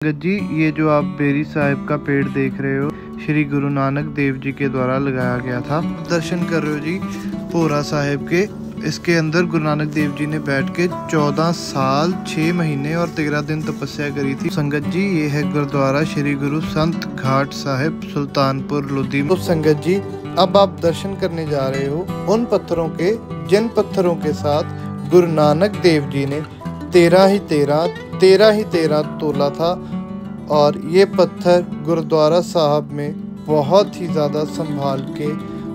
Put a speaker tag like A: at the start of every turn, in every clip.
A: संगत जी, ये जो आप बेरी साहिब का पेड़ देख रहे हो, श्री गुरु नानक देव जी के द्वारा लगाया गया था। दर्शन कर रहे हो जी भोरा साहिब के। इसके अंदर गुरु नानक देव जी ने बैठ के 14 साल 6 महीने और 13 दिन तपस्या करी थी। संगत जी, ये है गुरुद्वारा श्री गुरु संत घाट साहिब सुल्तानपुर लोधी। तो संगत जी, अब आप दर्शन करने जा रहे हो उन पत्थरों के जिन पत्थरों के साथ गुरु नानक देव जी ने 13 ही 13 तोला था। और ये पत्थर गुरुद्वारा साहब में बहुत ही ज़्यादा संभाल के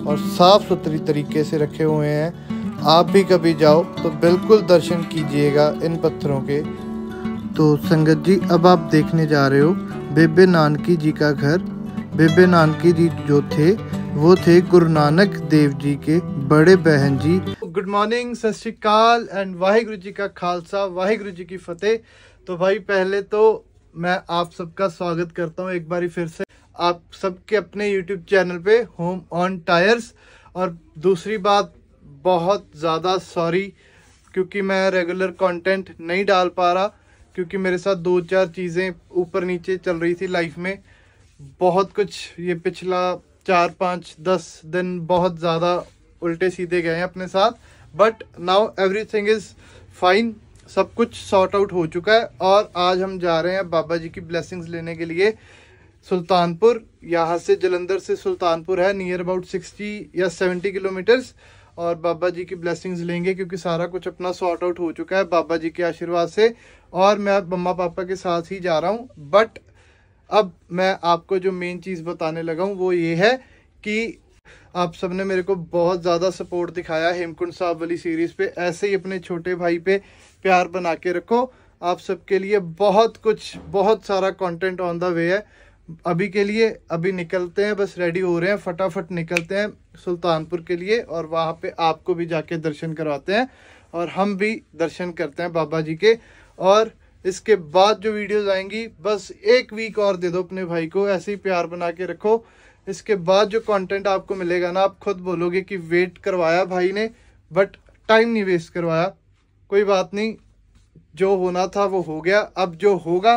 A: और साफ़ सुथरी तरीके से रखे हुए हैं। आप भी कभी जाओ तो बिल्कुल दर्शन कीजिएगा इन पत्थरों के। तो संगत जी, अब आप देखने जा रहे हो बेबे नानकी जी का घर। बेबे नानकी जी जो थे वो थे गुरु नानक देव जी के बड़े बहन जी। गुड मॉर्निंग, सत श्री अकाल एंड वाहिगुरु जी का खालसा, वाहिगुरु जी की फतेह। तो भाई, पहले तो मैं आप सबका स्वागत करता हूं एक बारी फिर से आप सबके अपने YouTube चैनल पे होम ऑन टायर्स। और दूसरी बात, बहुत ज़्यादा सॉरी क्योंकि मैं रेगुलर कंटेंट नहीं डाल पा रहा, क्योंकि मेरे साथ 2-4 चीज़ें ऊपर नीचे चल रही थी लाइफ में। बहुत कुछ ये पिछला 4-5-10 दिन बहुत ज़्यादा उल्टे सीधे गए हैं अपने साथ, but now everything is fine. सब कुछ सॉर्ट आउट हो चुका है। और आज हम जा रहे हैं बाबा जी की ब्लेसिंग्स लेने के लिए सुल्तानपुर। यहाँ से जलंधर से सुल्तानपुर है नियर अबाउट 60 या 70 किलोमीटर्स। और बाबा जी की ब्लेसिंग्स लेंगे क्योंकि सारा कुछ अपना सॉर्ट आउट हो चुका है बाबा जी के आशीर्वाद से। और मैं मम्मा पापा के साथ ही जा रहा हूँ। बट अब मैं आपको जो मेन चीज़ बताने लगा हूँ वो ये है कि आप सबने मेरे को बहुत ज़्यादा सपोर्ट दिखाया हेमकुंड साहब वाली सीरीज़ पे। ऐसे ही अपने छोटे भाई पे प्यार बना के रखो। आप सबके लिए बहुत सारा कंटेंट ऑन द वे है। अभी के लिए अभी निकलते हैं, बस रेडी हो रहे हैं, फटाफट निकलते हैं सुल्तानपुर के लिए। और वहाँ पे आपको भी जाके दर्शन करवाते हैं और हम भी दर्शन करते हैं बाबा जी के। और इसके बाद जो वीडियोज़ आएंगी, बस 1 वीक और दे दो अपने भाई को, ऐसे ही प्यार बना के रखो। इसके बाद जो कंटेंट आपको मिलेगा ना, आप खुद बोलोगे कि वेट करवाया भाई ने, बट टाइम नहीं वेस्ट करवाया। कोई बात नहीं, जो होना था वो हो गया। अब जो होगा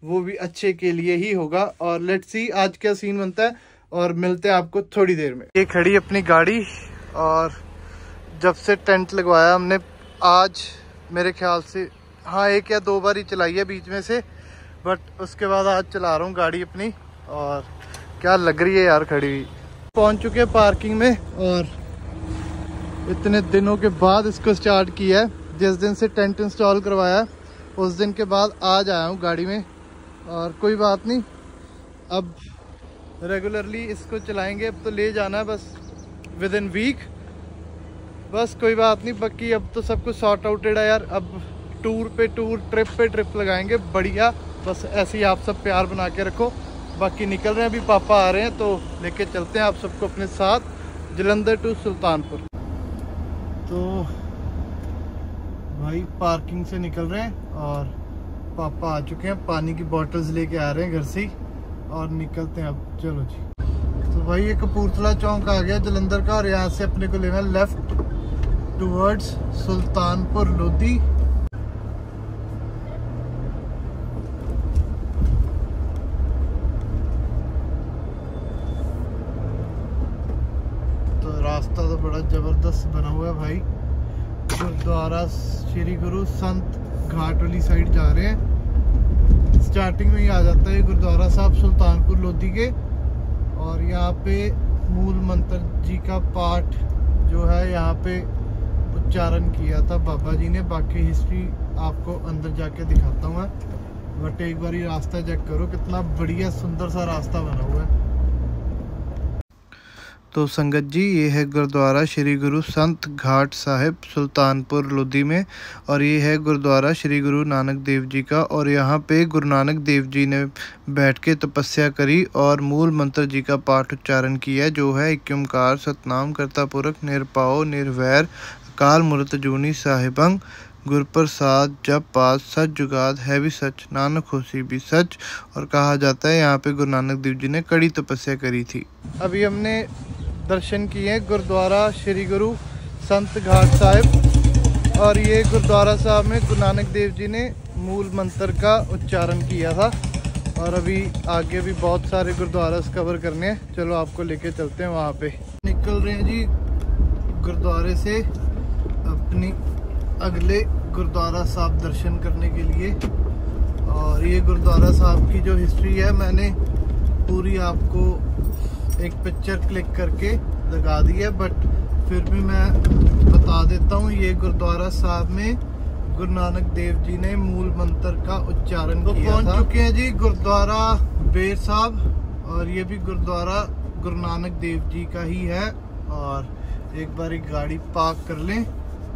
A: वो भी अच्छे के लिए ही होगा। और लेट्स सी आज क्या सीन बनता है, और मिलते हैं आपको थोड़ी देर में। ये खड़ी अपनी गाड़ी, और जब से टेंट लगवाया हमने, आज मेरे ख्याल से 1 या 2 बार ही चलाई है बीच में से, बट उसके बाद आज चला रहा हूँ गाड़ी अपनी। और क्या लग रही है यार खड़ी हुई। पहुँच चुके हैं पार्किंग में, और इतने दिनों के बाद इसको स्टार्ट किया है। जिस दिन से टेंट इंस्टॉल करवाया उस दिन के बाद आज आया हूँ गाड़ी में। और कोई बात नहीं, अब रेगुलरली इसको चलाएंगे। अब तो ले जाना है बस विद इन वीक, बस कोई बात नहीं। बाकी अब तो सब कुछ सॉर्ट आउटेड है यार। अब टूर पे टूर, ट्रिप पे ट्रिप लगाएंगे बढ़िया। बस ऐसे ही आप सब प्यार बना के रखो। बाकी निकल रहे हैं, अभी पापा आ रहे हैं तो लेके चलते हैं आप सबको अपने साथ जलंधर टू सुल्तानपुर। तो भाई पार्किंग से निकल रहे हैं और पापा आ चुके हैं, पानी की बॉटल्स लेके आ रहे हैं घर से ही, और निकलते हैं अब। चलो जी। तो भाई ये कपूरथला चौक आ गया जलंधर का, और यहाँ से अपने को लेना लेफ्ट टूवर्ड्स सुल्तानपुर लोधी। तो रास्ता तो बड़ा जबरदस्त बना हुआ है भाई। गुरुद्वारा श्री गुरु संत घाट वाली साइड जा रहे हैं। स्टार्टिंग में ही आ जाता है गुरुद्वारा साहब सुल्तानपुर लोधी के। और यहाँ पे मूल मंत्र जी का पाठ जो है यहाँ पे उच्चारण किया था बाबा जी ने। बाकी हिस्ट्री आपको अंदर जाके दिखाता हूँ मैं, बट एक बार ये रास्ता चेक करो, कितना बढ़िया सुंदर सा रास्ता बना हुआ है। तो संगत जी, ये है गुरुद्वारा श्री गुरु संत घाट साहिब सुल्तानपुर लोधी में। और ये है गुरुद्वारा श्री गुरु नानक देव जी का। और यहाँ पे गुरु नानक देव जी ने बैठ के तपस्या करी और मूल मंत्र जी का पाठ उच्चारण किया, जो है एक ओंकार सतनाम करता पुरख निरपाओ निर्वैर अकाल मूरत जूनी साहिबंग गुरप्रसाद जब पास सच जुगाद है भी सच नानक होसी भी सच। और कहा जाता है यहाँ पे गुरु नानक देव जी ने कड़ी तपस्या करी थी। अभी हमने दर्शन किए गुरुद्वारा श्री गुरु संत घाट साहिब। और ये गुरुद्वारा साहब में गुरु नानक देव जी ने मूल मंत्र का उच्चारण किया था। और अभी आगे भी बहुत सारे गुरुद्वारा कवर करने हैं। चलो आपको लेके चलते हैं वहाँ पे। निकल रहे हैं जी गुरुद्वारे से अपनी अगले गुरुद्वारा साहब दर्शन करने के लिए। और ये गुरुद्वारा साहब की जो हिस्ट्री है मैंने पूरी आपको एक पिक्चर क्लिक करके लगा दी है, बट फिर भी मैं बता देता हूँ। ये गुरुद्वारा साहब में गुरु नानक देव जी ने मूल मंत्र का उच्चारण किया था। पहुंच चुके हैं जी गुरुद्वारा बेर साहब, और ये भी गुरुद्वारा गुरु नानक देव जी का ही है। और एक बार एक गाड़ी पार्क कर लें,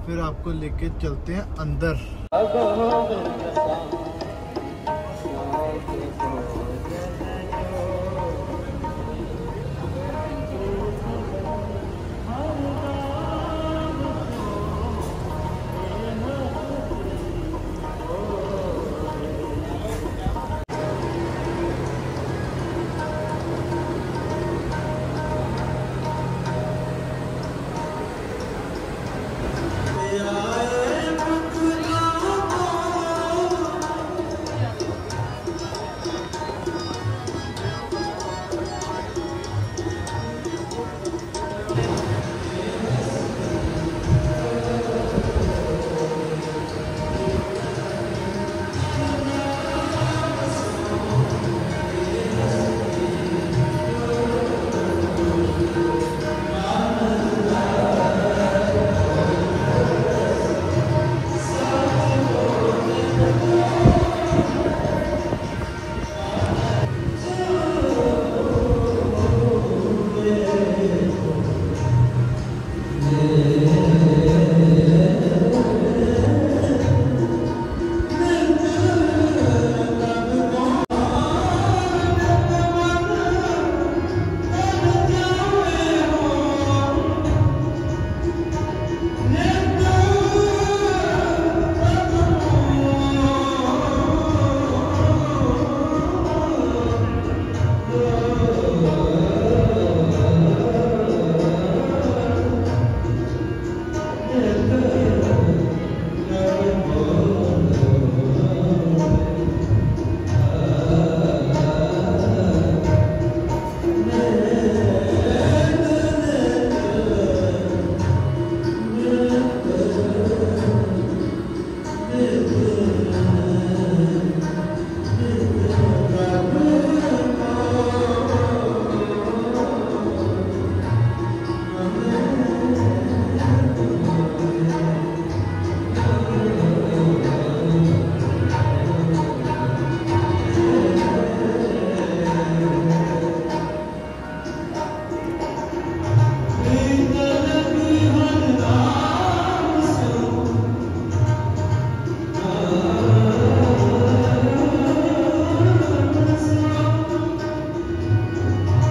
A: फिर आपको लेके चलते हैं अंदर।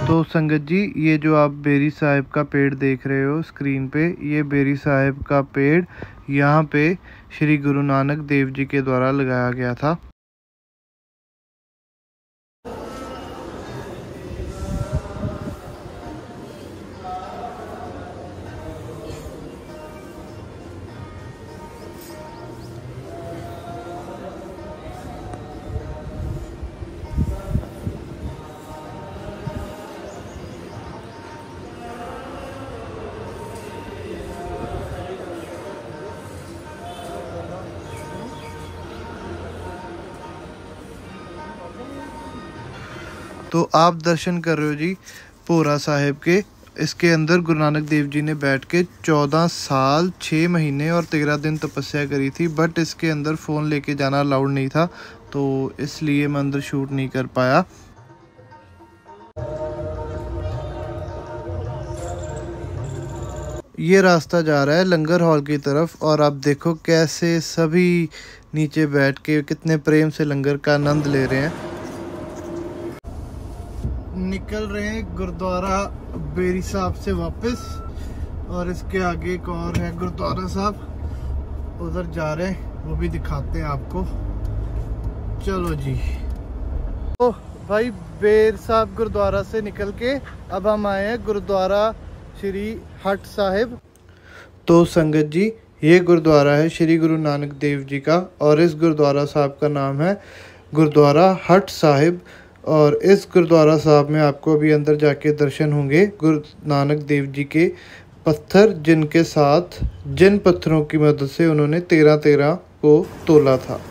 A: तो संगत जी, ये जो आप बेरी साहिब का पेड़ देख रहे हो स्क्रीन पे, ये बेरी साहिब का पेड़ यहाँ पे श्री गुरु नानक देव जी के द्वारा लगाया गया था। तो आप दर्शन कर रहे हो जी भोरा साहिब के। इसके अंदर गुरु नानक देव जी ने बैठ के 14 साल 6 महीने और 13 दिन तपस्या करी थी, बट इसके अंदर फ़ोन लेके जाना अलाउड नहीं था, तो इसलिए मैं अंदर शूट नहीं कर पाया। ये रास्ता जा रहा है लंगर हॉल की तरफ, और आप देखो कैसे सभी नीचे बैठ के कितने प्रेम से लंगर का आनंद ले रहे हैं। निकल रहे हैं गुरुद्वारा बेरी साहब से वापस, और इसके आगे एक और है गुरुद्वारा साहब, उधर जा रहे हैं, वो भी दिखाते हैं आपको। चलो जी। तो भाई बेर साहब गुरुद्वारा से निकल के अब हम आए हैं गुरुद्वारा श्री हट साहिब। तो संगत जी, ये गुरुद्वारा है श्री गुरु नानक देव जी का, और इस गुरुद्वारा साहब का नाम है गुरुद्वारा हट साहिब। और इस गुरुद्वारा साहब में आपको अभी अंदर जाके दर्शन होंगे गुरु नानक देव जी के पत्थर, जिनके साथ जिन पत्थरों की मदद से उन्होंने 13 को तोला था।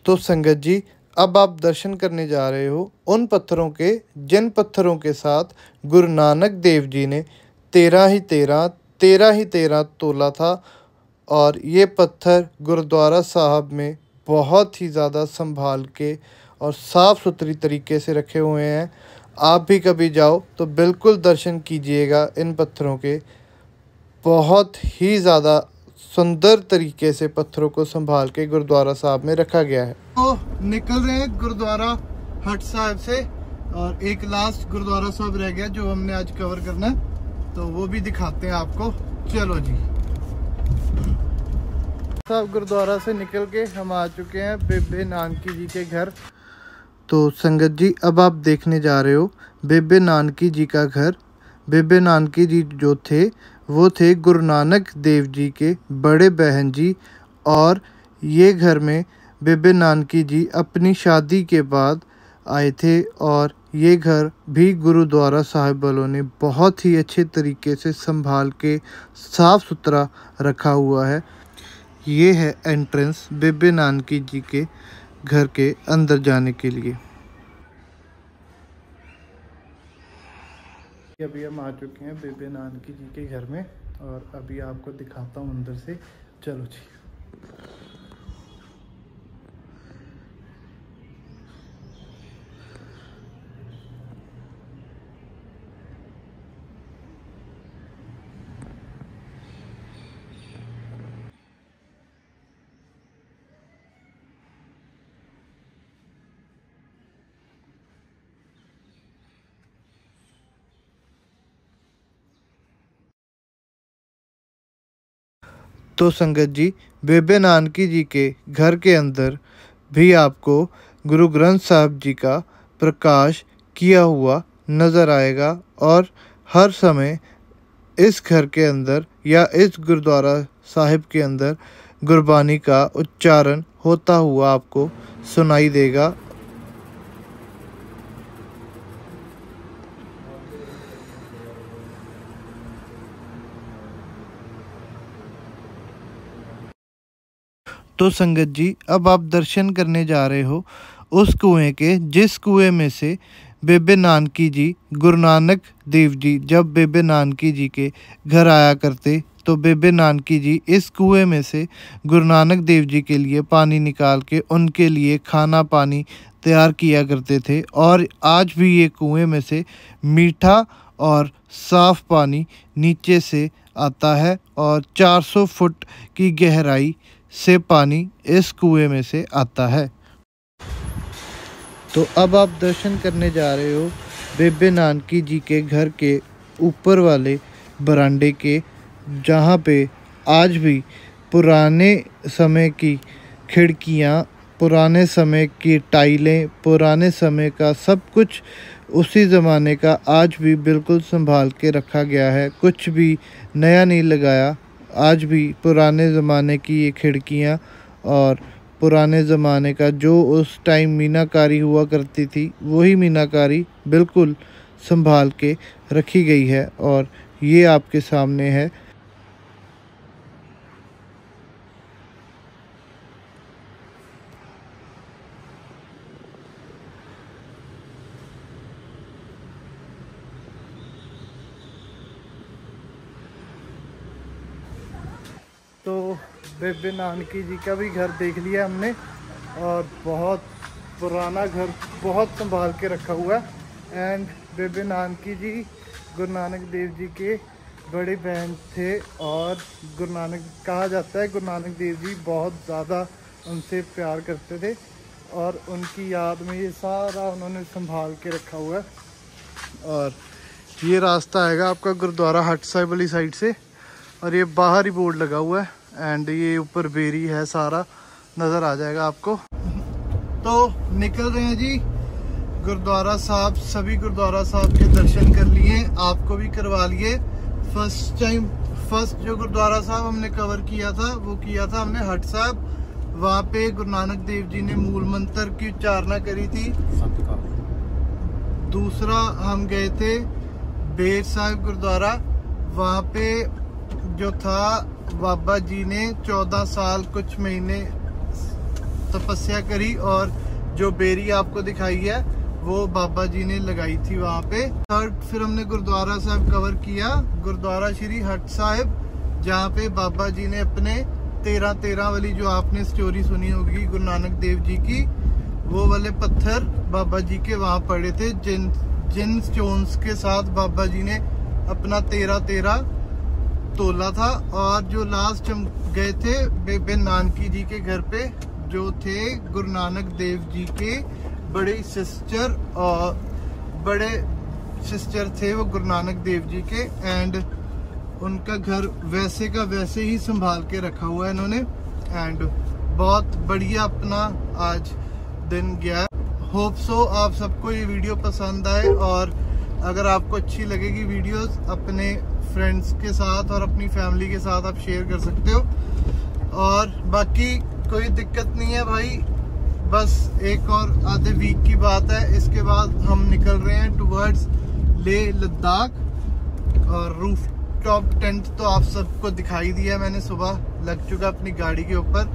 A: तो संगत जी, अब आप दर्शन करने जा रहे हो उन पत्थरों के, जिन पत्थरों के साथ गुरु नानक देव जी ने 13 तोला था। और ये पत्थर गुरुद्वारा साहब में बहुत ही ज़्यादा संभाल के और साफ़ सुथरी तरीके से रखे हुए हैं। आप भी कभी जाओ तो बिल्कुल दर्शन कीजिएगा इन पत्थरों के। बहुत ही ज़्यादा सुंदर तरीके से पत्थरों को संभाल के गुरुद्वारा साहब में रखा गया है। तो निकल रहे हैं गुरुद्वारा हट साहब से, और एक लास्ट गुरुद्वारा साहब रह गया जो हमने आज कवर करना है, तो वो भी दिखाते हैं आपको। चलो जी, साहब गुरुद्वारा से निकल के हम आ चुके हैं बेबे नानकी जी के घर। तो संगत जी, अब आप देखने जा रहे हो बेबे नानकी जी का घर। बेबे नानकी जी जो थे वो थे गुरु नानक देव जी के बड़े बहन जी, और ये घर में बेबे नानकी जी अपनी शादी के बाद आए थे। और ये घर भी गुरुद्वारा साहिब वालों ने बहुत ही अच्छे तरीके से संभाल के साफ़ सुथरा रखा हुआ है। ये है एंट्रेंस बेबे नानकी जी के घर के अंदर जाने के लिए। अभी हम आ चुके हैं बेबे नानकी जी के घर में, और अभी आपको दिखाता हूँ अंदर से। चलो जी। तो संगत जी, बेबे नानकी जी के घर के अंदर भी आपको गुरु ग्रंथ साहब जी का प्रकाश किया हुआ नज़र आएगा। और हर समय इस घर के अंदर या इस गुरुद्वारा साहिब के अंदर गुरबानी का उच्चारण होता हुआ आपको सुनाई देगा। तो संगत जी, अब आप दर्शन करने जा रहे हो उस कुएं के, जिस कुएं में से बेबे नानकी जी, गुरु नानक देव जी जब बेबे नानकी जी के घर आया करते तो बेबे नानकी जी इस कुएं में से गुरु नानक देव जी के लिए पानी निकाल के उनके लिए खाना पानी तैयार किया करते थे। और आज भी ये कुएं में से मीठा और साफ़ पानी नीचे से आता है, और 400 फुट की गहराई से पानी इस कुएं में से आता है। तो अब आप दर्शन करने जा रहे हो बेबे नानकी जी के घर के ऊपर वाले बरामदे के, जहाँ पे आज भी पुराने समय की खिड़कियाँ, पुराने समय की टाइलें, पुराने समय का सब कुछ उसी ज़माने का आज भी बिल्कुल संभाल के रखा गया है। कुछ भी नया नहीं लगाया। आज भी पुराने ज़माने की ये खिड़कियाँ और पुराने ज़माने का जो उस टाइम मीनाकारी हुआ करती थी, वही मीनाकारी बिल्कुल संभाल के रखी गई है। और ये आपके सामने है। तो बेबे नानकी जी का भी घर देख लिया हमने, और बहुत पुराना घर, बहुत संभाल के रखा हुआ है। एंड बेबे नानकी जी गुरु नानक देव जी के बड़े बहन थे, और कहा जाता है गुरु नानक देव जी बहुत ज़्यादा उनसे प्यार करते थे। और उनकी याद में ये सारा उन्होंने संभाल के रखा हुआ है। और ये रास्ता आएगा आपका गुरुद्वारा हट साहिब वाली साइड से, और ये बाहर ही बोर्ड लगा हुआ है एंड ये ऊपर बेरी है, सारा नज़र आ जाएगा आपको। तो निकल रहे हैं जी गुरुद्वारा साहब। सभी गुरुद्वारा साहब के दर्शन कर लिए, आपको भी करवा लिए। फर्स्ट जो गुरुद्वारा साहब हमने कवर किया था वो किया था हमने हट साहब। वहाँ पे गुरु नानक देव जी ने मूल मंत्र की उच्चारणा करी थी। दूसरा हम गए थे बेर साहिब गुरुद्वारा, वहाँ पे जो था बाबा जी ने 14 साल कुछ महीने तपस्या करी, और जो बेरी आपको दिखाई है वो बाबा जी ने लगाई थी वहाँ पे। थर्ड फिर हमने गुरुद्वारा साहब कवर किया, गुरुद्वारा श्री हट साहिब, जहाँ पे बाबा जी ने अपने 13 वाली जो आपने स्टोरी सुनी होगी गुरु नानक देव जी की, वो वाले पत्थर बाबा जी के वहाँ पड़े थे, जिन स्टोन्स के साथ बाबा जी ने अपना 13 तोला था। और जो लास्ट हम गए थे बेबे नानकी जी के घर पे, जो थे गुरु नानक देव जी के बड़े सिस्टर, और बड़े सिस्टर थे वो गुरु नानक देव जी के, एंड उनका घर वैसे का वैसे ही संभाल के रखा हुआ है इन्होंने। एंड बहुत बढ़िया अपना आज दिन गया। होप सो आप सबको ये वीडियो पसंद आए, और अगर आपको अच्छी लगेगी वीडियोस अपने फ्रेंड्स के साथ और अपनी फैमिली के साथ आप शेयर कर सकते हो। और बाकी कोई दिक्कत नहीं है भाई, बस एक और आधे वीक की बात है, इसके बाद हम निकल रहे हैं टुवर्ड्स लेह लद्दाख। और रूफ टॉप टेंट तो आप सबको दिखाई दिया मैंने, सुबह लग चुका अपनी गाड़ी के ऊपर।